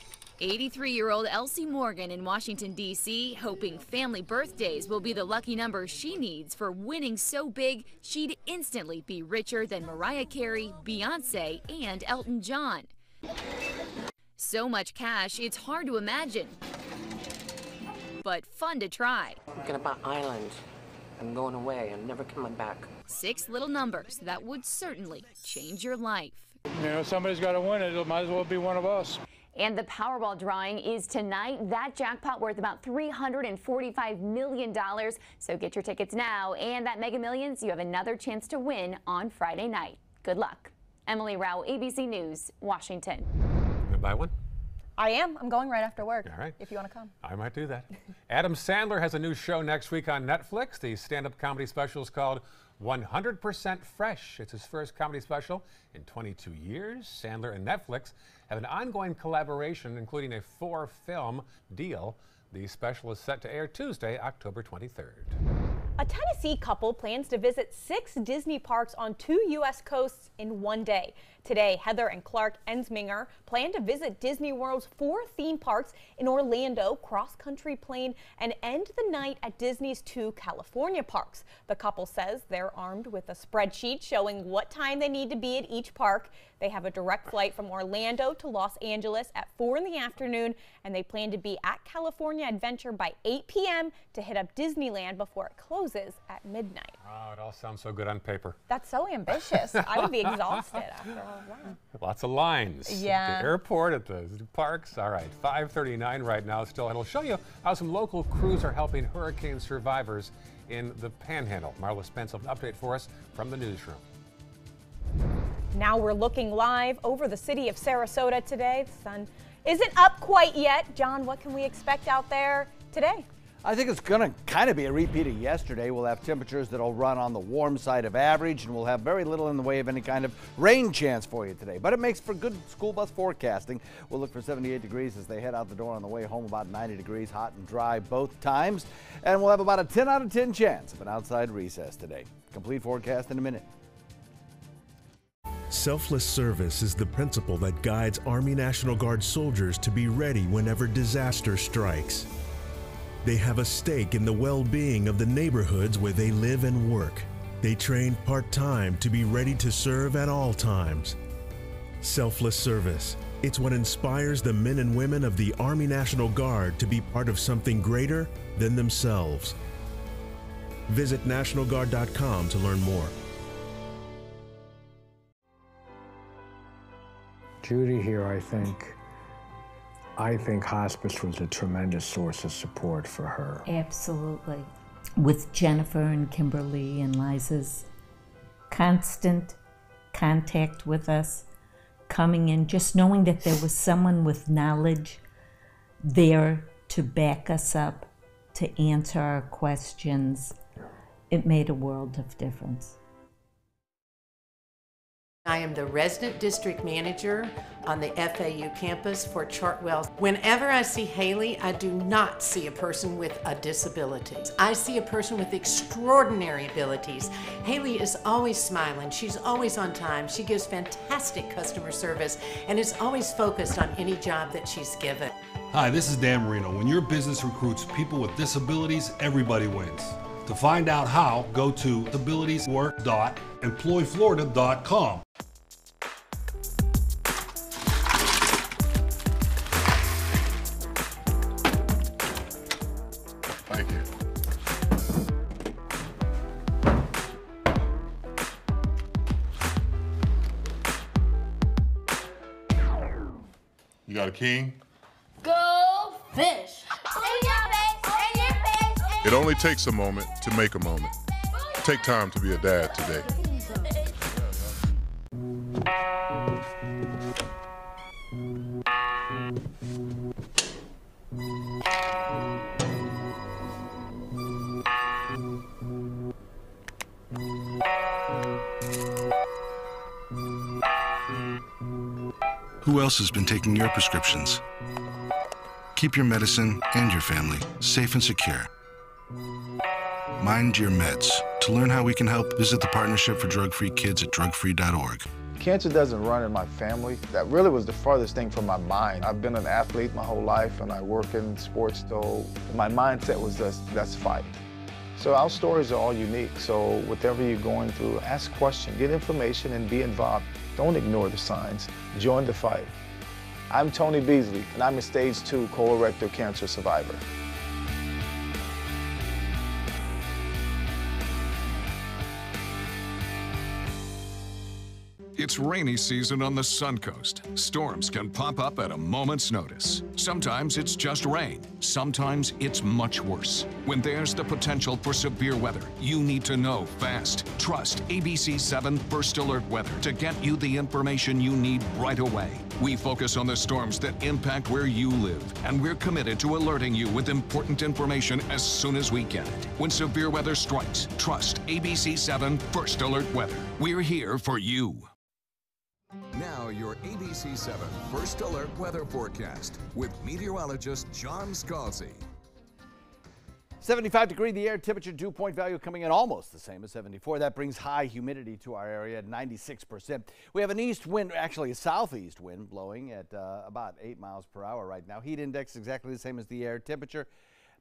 Speaker 6: 83-year-old Elsie Morgan in Washington, D.C., hoping family birthdays will be the lucky number she needs for winning so big she'd instantly be richer than Mariah Carey, Beyonce, and Elton John. So much cash, it's hard to imagine, but fun to try.
Speaker 24: I'm gonna buy island. I'm going away. I'm never coming back.
Speaker 6: 6 little numbers that would certainly change your life.
Speaker 25: You know, somebody's got to win it. It might as well be one of us.
Speaker 26: And the Powerball drawing is tonight. That jackpot worth about $345 million. So get your tickets now. And that Mega Millions, you have another chance to win on Friday night. Good luck. Emily Rao, ABC News, Washington.
Speaker 2: You gonna buy one?
Speaker 7: I am. I'm going right after work.
Speaker 2: All right.
Speaker 7: If you want to come.
Speaker 2: I might do that. Adam Sandler has a new show next week on Netflix. The stand-up comedy special is called 100% Fresh. It's his first comedy special in 22 years. Sandler and Netflix have an ongoing collaboration, including a 4-film deal. The special is set to air Tuesday, October 23rd.
Speaker 7: A Tennessee couple plans to visit 6 Disney parks on 2 U.S. coasts in one day. Today, Heather and Clark Ensminger plan to visit Disney World's 4 theme parks in Orlando, cross-country plane, and end the night at Disney's 2 California parks. The couple says they're armed with a spreadsheet showing what time they need to be at each park. They have a direct flight from Orlando to Los Angeles at 4 in the afternoon, and they plan to be at California Adventure by 8 p.m. to hit up Disneyland before it closes closes at midnight.
Speaker 2: Oh, it all sounds so good on paper.
Speaker 7: That's so ambitious. I would be exhausted after all of that.
Speaker 2: Lots of lines.
Speaker 7: Yeah.
Speaker 2: At the airport, at the parks. All right, 5:39 right now still, and it'll show you how some local crews are helping hurricane survivors in the Panhandle. Marla Spence will have an update for us from the newsroom.
Speaker 7: Now we're looking live over the city of Sarasota today. The sun isn't up quite yet. John, what can we expect out there today?
Speaker 15: I think it's going to kind of be a repeat of yesterday. We'll have temperatures that'll run on the warm side of average, and we'll have very little in the way of any kind of rain chance for you today. But it makes for good school bus forecasting. We'll look for 78 degrees as they head out the door on the way home, about 90 degrees, hot and dry both times. And we'll have about a 10 out of 10 chance of an outside recess today. Complete forecast in a minute.
Speaker 10: Selfless service is the principle that guides Army National Guard soldiers to be ready whenever disaster strikes. They have a stake in the well-being of the neighborhoods where they live and work. They train part-time to be ready to serve at all times. Selfless service. It's what inspires the men and women of the Army National Guard to be part of something greater than themselves. Visit NationalGuard.com to learn more.
Speaker 12: Judy here, I think hospice was a tremendous source of support for her.
Speaker 14: Absolutely. With Jennifer and Kimberly and Liza's constant contact with us, coming in, just knowing that there was someone with knowledge there to back us up, to answer our questions, it made a world of difference.
Speaker 17: I am the resident district manager on the FAU campus for Chartwell. Whenever I see Haley, I do not see a person with a disability. I see a person with extraordinary abilities. Haley is always smiling. She's always on time. She gives fantastic customer service and is always focused on any job that she's given.
Speaker 18: Hi, this is Dan Marino. When your business recruits people with disabilities, everybody wins. To find out how, go to disabilitieswork.employflorida.com.
Speaker 8: Thank you. You got a king?
Speaker 20: Go fish!
Speaker 8: It only takes a moment to make a moment. Take time to be a dad today.
Speaker 27: Who else has been taking your prescriptions? Keep your medicine and your family safe and secure. Mind your meds. To learn how we can help, visit the Partnership for Drug-Free Kids at drugfree.org.
Speaker 28: Cancer doesn't run in my family. That really was the farthest thing from my mind. I've been an athlete my whole life and I work in sports, so my mindset was just, let's fight. So our stories are all unique, so whatever you're going through, ask questions, get information and be involved. Don't ignore the signs. Join the fight. I'm Tony Beasley and I'm a stage 2 colorectal cancer survivor.
Speaker 13: It's rainy season on the Suncoast. Storms can pop up at a moment's notice. Sometimes it's just rain. Sometimes it's much worse. When there's the potential for severe weather, you need to know fast. Trust ABC 7 First Alert Weather to get you the information you need right away. We focus on the storms that impact where you live, and we're committed to alerting you with important information as soon as we get it. When severe weather strikes, trust ABC 7 First Alert Weather. We're here for you. Now your ABC 7 First Alert Weather Forecast with meteorologist John Scalzi.
Speaker 15: 75 degree, the air temperature, dew point value coming in almost the same as 74. That brings high humidity to our area at 96%. We have an east wind, actually a southeast wind blowing at about 8 miles per hour right now. Heat index exactly the same as the air temperature.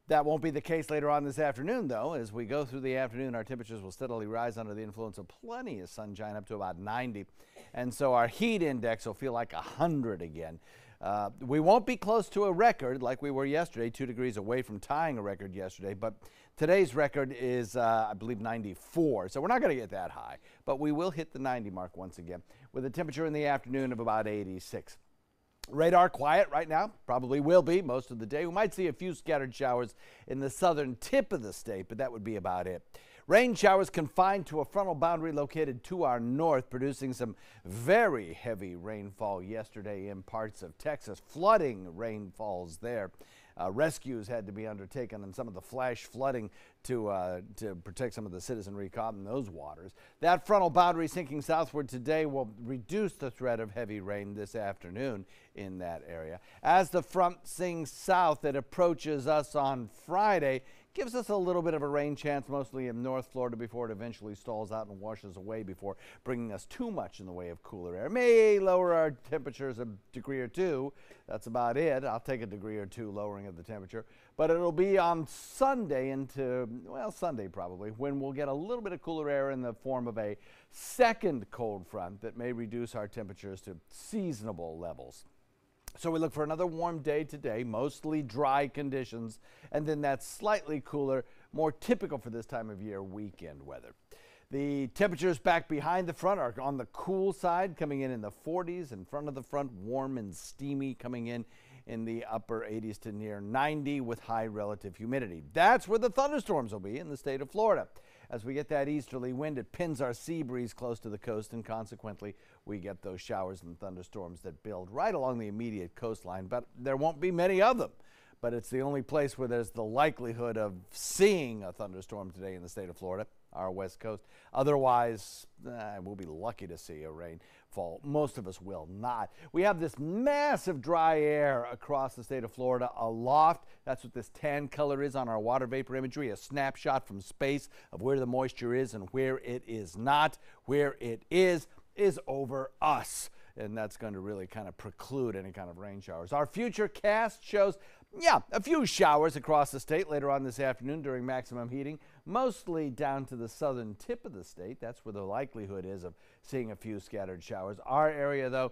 Speaker 15: That won't be the case later on this afternoon, though. As we go through the afternoon, our temperatures will steadily rise under the influence of plenty of sunshine up to about 90. And so our heat index will feel like 100 again. We won't be close to a record like we were yesterday, 2 degrees away from tying a record yesterday, but today's record is, I believe, 94, so we're not going to get that high, but we will hit the 90 mark once again with a temperature in the afternoon of about 86. Radar quiet right now, probably will be most of the day. We might see a few scattered showers in the southern tip of the state, but that would be about it. Rain showers confined to a frontal boundary located to our north, producing some very heavy rainfall yesterday in parts of Texas. Flooding rainfalls there. Rescues had to be undertaken and some of the flash flooding to protect some of the citizenry caught in those waters. That frontal boundary sinking southward today will reduce the threat of heavy rain this afternoon in that area. As the front sings south, it approaches us on Friday. Gives us a little bit of a rain chance, mostly in North Florida, before it eventually stalls out and washes away before bringing us too much in the way of cooler air. May lower our temperatures a degree or two. That's about it. I'll take a degree or two lowering of the temperature. But it'll be on Sunday into, well, Sunday probably, when we'll get a little bit of cooler air in the form of a second cold front that may reduce our temperatures to seasonable levels. So we look for another warm day today, mostly dry conditions, and then that slightly cooler, more typical for this time of year weekend weather. The temperatures back behind the front are on the cool side, coming in the 40s. In front of the front, warm and steamy, coming in the upper 80s to near 90 with high relative humidity. That's where the thunderstorms will be in the state of Florida. As we get that easterly wind, it pins our sea breeze close to the coast, and consequently, we get those showers and thunderstorms that build right along the immediate coastline. But there won't be many of them. But it's the only place where there's the likelihood of seeing a thunderstorm today in the state of Florida, our west coast. Otherwise, we'll be lucky to see a rainfall. Most of us will not. We have this massive dry air across the state of Florida aloft. That's what this tan color is on our water vapor imagery, a snapshot from space of where the moisture is and where it is not. Where it is over us. And that's going to really kind of preclude any kind of rain showers. Our future cast shows, a few showers across the state later on this afternoon during maximum heating, mostly down to the southern tip of the state. That's where the likelihood is of seeing a few scattered showers. Our area, though,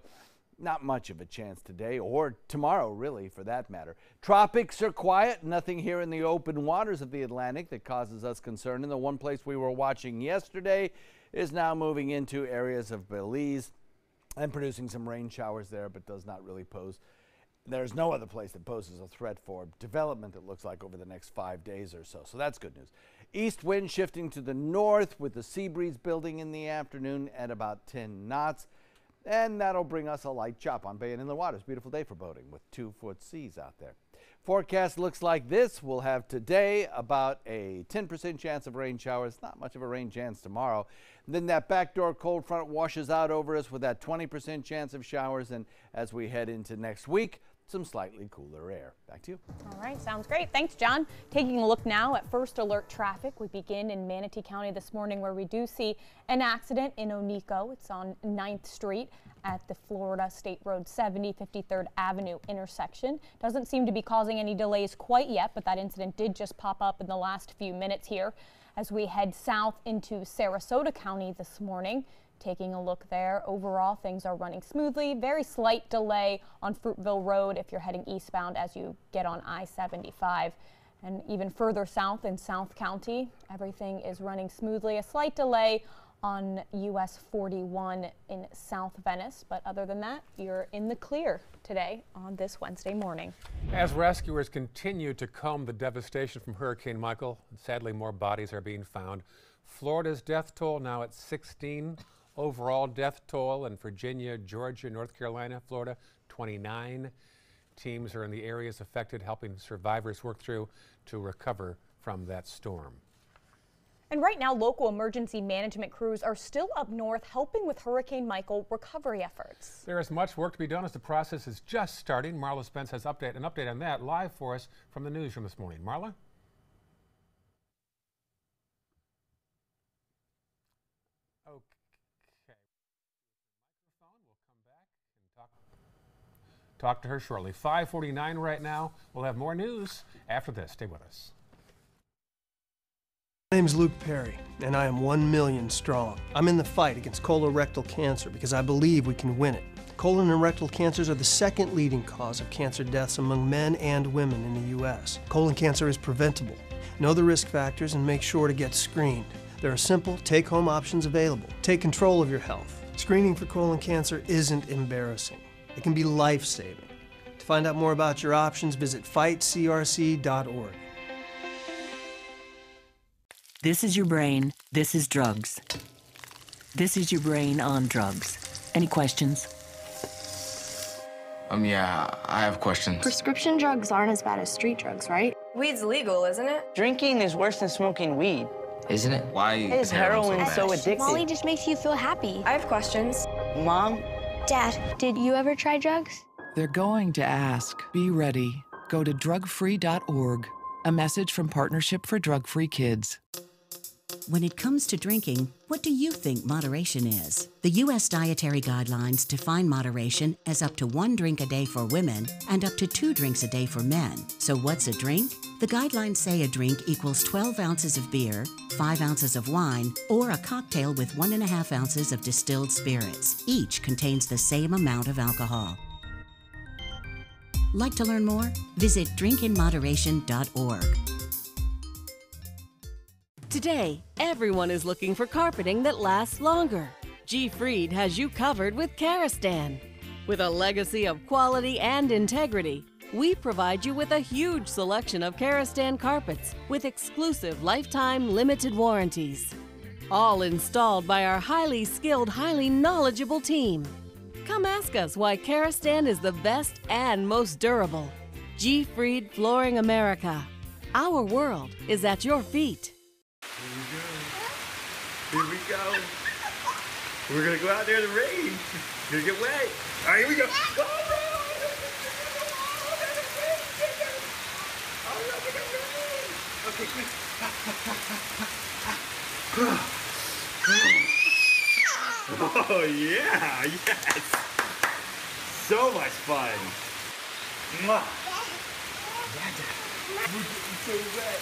Speaker 15: not much of a chance today or tomorrow, really, for that matter. Tropics are quiet. Nothing here in the open waters of the Atlantic that causes us concern. And the one place we were watching yesterday is now moving into areas of Belize and producing some rain showers there, but does not really pose. There's no other place that poses a threat for development, it looks like, over the next 5 days or so. So that's good news. East wind shifting to the north with the sea breeze building in the afternoon at about 10 knots. And that'll bring us a light chop on Bay and Inland waters. Beautiful day for boating with 2-foot seas out there. Forecast looks like this. We'll have today about a 10% chance of rain showers. Not much of a rain chance tomorrow. And then that backdoor cold front washes out over us with that 20% chance of showers. And as we head into next week, some slightly cooler air. Back to you.
Speaker 7: All right, sounds great. Thanks, John. Taking a look now at first alert traffic. We begin in Manatee County this morning, where we do see an accident in Oneiko. It's on 9th Street at the Florida State Road 70 53rd Avenue intersection. Doesn't seem to be causing any delays quite yet, but that incident did just pop up in the last few minutes here. As we head south into Sarasota County this morning, taking a look there, overall things are running smoothly. Very slight delay on Fruitville Road if you're heading eastbound as you get on I-75. And even further south in South County, everything is running smoothly. A slight delay on US 41 in South Venice, but other than that, you're in the clear today on this Wednesday morning.
Speaker 2: As rescuers continue to comb the devastation from Hurricane Michael, sadly more bodies are being found. Florida's death toll now at 16. Overall death toll in Virginia, Georgia, North Carolina, Florida, 29. Teams are in the areas affected, helping survivors work through to recover from that storm.
Speaker 7: And right now, local emergency management crews are still up north helping with Hurricane Michael recovery efforts.
Speaker 2: There is much work to be done as the process is just starting. Marla Spence has an update on that live for us from the newsroom this morning. Marla? Talk to her shortly. 5:49 right now. We'll have more news after this. Stay with us.
Speaker 1: My name is Luke Perry, and I am 1 million strong. I'm in the fight against colorectal cancer because I believe we can win it. Colon and rectal cancers are the second leading cause of cancer deaths among men and women in the U.S. Colon cancer is preventable. Know the risk factors and make sure to get screened. There are simple, take-home options available. Take control of your health. Screening for colon cancer isn't embarrassing. It can be life-saving. To find out more about your options, visit fightcrc.org.
Speaker 3: This is your brain. This is drugs. This is your brain on drugs. Any questions?
Speaker 5: Yeah, I have questions.
Speaker 20: Prescription drugs aren't as bad as street drugs, right?
Speaker 11: Weed's legal, isn't it?
Speaker 16: Drinking is worse than smoking weed.
Speaker 5: Isn't it? Why
Speaker 16: is heroin so addictive?
Speaker 20: Molly just makes you feel happy.
Speaker 11: I have questions.
Speaker 16: Mom?
Speaker 20: Dad, did you ever try drugs?
Speaker 19: They're going to ask. Be ready. Go to drugfree.org. A message from Partnership for Drug-Free Kids.
Speaker 21: When it comes to drinking, what do you think moderation is? The U.S. dietary guidelines define moderation as up to 1 drink a day for women and up to 2 drinks a day for men. So what's a drink? The guidelines say a drink equals 12 ounces of beer, 5 ounces of wine, or a cocktail with 1.5 ounces of distilled spirits. Each contains the same amount of alcohol. Like to learn more? Visit drinkinmoderation.org.
Speaker 22: Today, everyone is looking for carpeting that lasts longer. G. Fried has you covered with Karastan. With a legacy of quality and integrity, we provide you with a huge selection of Karastan carpets with exclusive lifetime limited warranties. All installed by our highly skilled, highly knowledgeable team. Come ask us why Karastan is the best and most durable. G. Fried Flooring America. Our world is at your feet.
Speaker 29: Here we go. We're gonna go out there in the rain. Gonna get wet. All right, here we go. Okay, quick. Oh yeah, yes. So much fun. Mwah. We're getting so wet.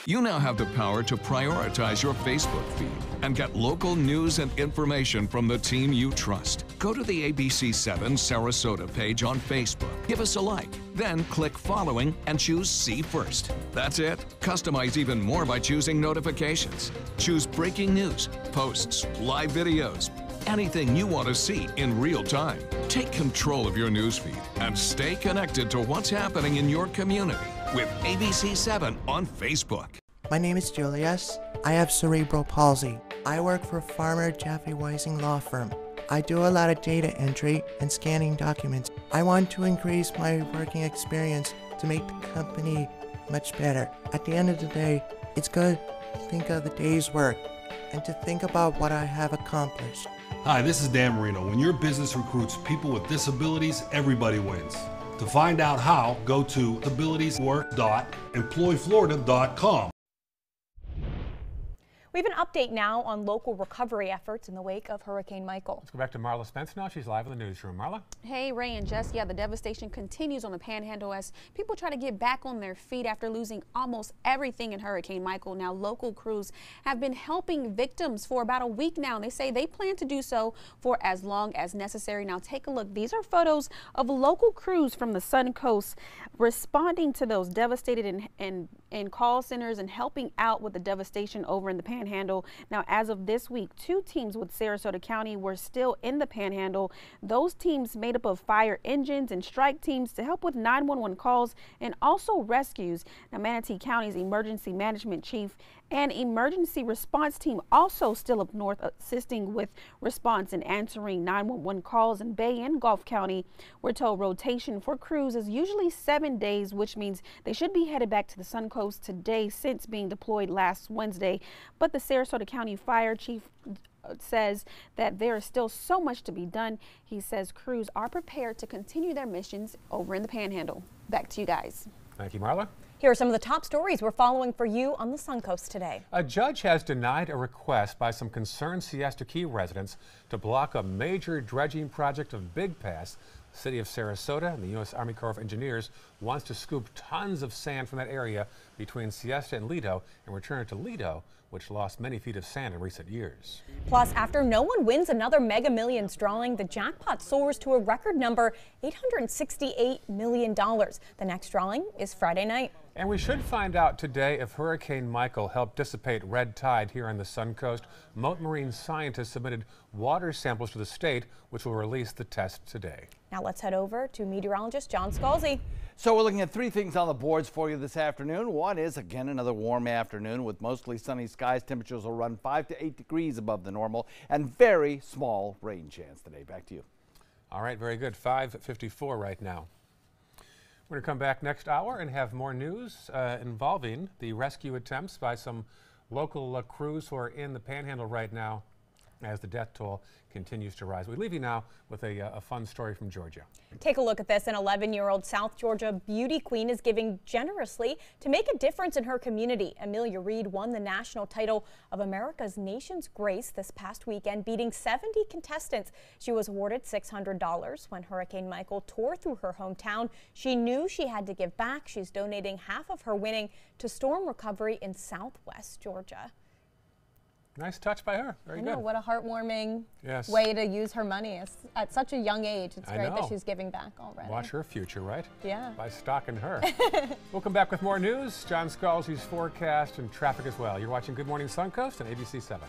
Speaker 13: You now have the power to prioritize your Facebook feed and get local news and information from the team you trust. Go to the ABC7 Sarasota page on Facebook. Give us a like, then click following and choose See First. That's it. Customize even more by choosing notifications. Choose breaking news, posts, live videos, anything you want to see in real time. Take control of your newsfeed and stay connected to what's happening in your community with ABC7 on Facebook.
Speaker 30: My name is Julius. I have cerebral palsy. I work for Farmer Jeffrey Weising Law Firm. I do a lot of data entry and scanning documents. I want to increase my working experience to make the company much better. At the end of the day, it's good to think of the day's work and to think about what I have accomplished.
Speaker 18: Hi, this is Dan Marino. When your business recruits people with disabilities, everybody wins. To find out how, go to abilitieswork.employflorida.com.
Speaker 7: We have an update now on local recovery efforts in the wake of Hurricane Michael.
Speaker 2: Let's go back to Marla Spence now. She's live in the newsroom. Marla?
Speaker 31: Hey, Ray and Jess. Yeah, the devastation continues on the Panhandle as people try to get back on their feet after losing almost everything in Hurricane Michael. Now, local crews have been helping victims for about a week now. They say they plan to do so for as long as necessary. Now, take a look. These are photos of local crews from the Suncoast responding to those devastated in call centers and helping out with the devastation over in the Panhandle. Now, as of this week, 2 teams with Sarasota County were still in the Panhandle. Those teams made up of fire engines and strike teams to help with 911 calls and also rescues. Now, Manatee County's emergency management chief and emergency response team also still up north assisting with response and answering 911 calls in Bay and Gulf County. We're told rotation for crews is usually 7 days, which means they should be headed back to the Suncoast today since being deployed last Wednesday. But the Sarasota County Fire Chief says that there is still so much to be done. He says crews are prepared to continue their missions over in the Panhandle. Back to you guys.
Speaker 2: Thank you, Marla.
Speaker 7: Here are some of the top stories we're following for you on the Suncoast today.
Speaker 2: A judge has denied a request by some concerned Siesta Key residents to block a major dredging project of Big Pass City of Sarasota and the U.S. Army Corps of Engineers wants to scoop tons of sand from that area between Siesta and Lido and return it to Lido, which lost many feet of sand in recent years.
Speaker 7: Plus, after no one wins another Mega Millions drawing, the jackpot soars to a record number, $868 million. The next drawing is Friday night.
Speaker 2: And we should find out today if Hurricane Michael helped dissipate red tide here on the Suncoast. Mote Marine scientists submitted water samples to the state, which will release the test today.
Speaker 7: Now let's head over to meteorologist John Scalzi.
Speaker 15: So we're looking at three things on the boards for you this afternoon. One is, again, another warm afternoon with mostly sunny skies. Temperatures will run 5 to 8 degrees above the normal and very small rain chance today. Back to you.
Speaker 2: All right, very good. 5:54 right now. We're going to come back next hour and have more news involving the rescue attempts by some local crews who are in the Panhandle right now as the death toll continues to rise. We leave you now with a fun story from Georgia.
Speaker 7: Take a look at this. An 11-year-old South Georgia beauty queen is giving generously to make a difference in her community. Amelia Reed won the national title of America's Nation's Grace this past weekend, beating 70 contestants. She was awarded $600 when Hurricane Michael tore through her hometown. She knew she had to give back. She's donating half of her winning to storm recovery in Southwest Georgia.
Speaker 2: Nice touch by her. Very good.
Speaker 7: I know, what a heartwarming
Speaker 2: Yes.
Speaker 7: way to use her money at such a young age. It's
Speaker 2: I
Speaker 7: great
Speaker 2: know.
Speaker 7: that she's giving back already.
Speaker 2: Watch her future, right?
Speaker 7: Yeah.
Speaker 2: By stocking her. We'll come back with more news, John Scalzi's forecast and traffic as well. You're watching Good Morning Suncoast on ABC 7.